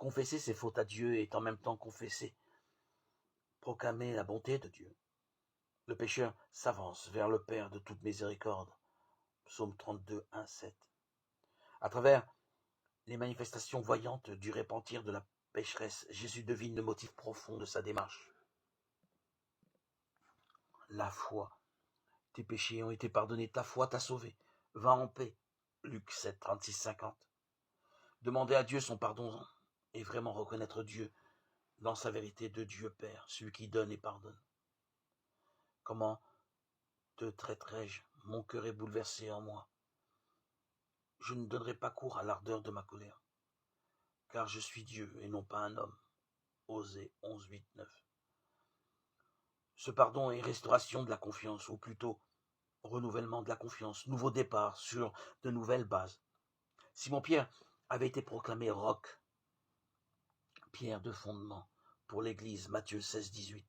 Confesser ses fautes à Dieu est en même temps confesser, proclamer la bonté de Dieu. Le pécheur s'avance vers le Père de toute miséricorde. Psaume 32, 1, 7. À travers les manifestations voyantes du repentir de la pécheresse, Jésus devine le motif profond de sa démarche. La foi. Tes péchés ont été pardonnés, ta foi t'a sauvé. Va en paix. Luc 7, 36, 50. Demander à Dieu son pardon et vraiment reconnaître Dieu dans sa vérité de Dieu Père, celui qui donne et pardonne. Comment te traiterai-je? Mon cœur est bouleversé en moi. Je ne donnerai pas cours à l'ardeur de ma colère, car je suis Dieu et non pas un homme. Osée 11, 8, 9. Ce pardon est restauration de la confiance, ou plutôt renouvellement de la confiance, nouveau départ sur de nouvelles bases. Simon-Pierre avait été proclamé roc, pierre de fondement pour l'Église, Matthieu 16, 18.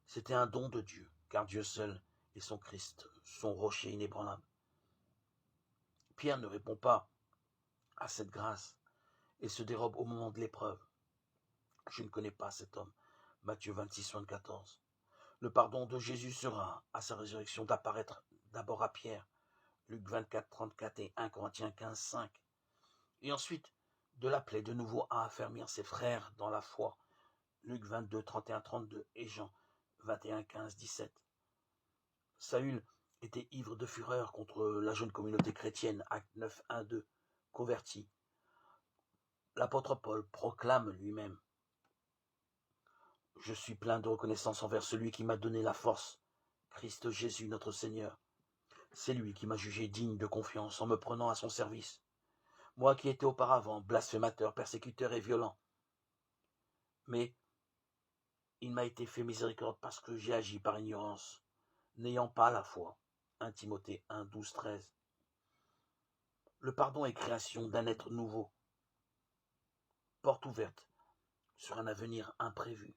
C'était un don de Dieu, car Dieu seul est son Christ, son rocher inébranlable. Pierre ne répond pas à cette grâce et se dérobe au moment de l'épreuve. Je ne connais pas cet homme. Matthieu 26, 74. Le pardon de Jésus sera, à sa résurrection, d'apparaître d'abord à Pierre, Luc 24, 34 et 1 Corinthiens 15, 5. Et ensuite, de l'appeler de nouveau à affermir ses frères dans la foi, Luc 22, 31, 32 et Jean 21, 15, 17. Saül était ivre de fureur contre la jeune communauté chrétienne, Acte 9, 1, 2, converti. L'apôtre Paul proclame lui-même: je suis plein de reconnaissance envers celui qui m'a donné la force, Christ Jésus notre Seigneur. C'est lui qui m'a jugé digne de confiance en me prenant à son service. Moi qui étais auparavant blasphémateur, persécuteur et violent. Mais il m'a été fait miséricorde parce que j'ai agi par ignorance, n'ayant pas la foi. 1 Timothée 1, 12, 13. Le pardon est création d'un être nouveau, porte ouverte sur un avenir imprévu.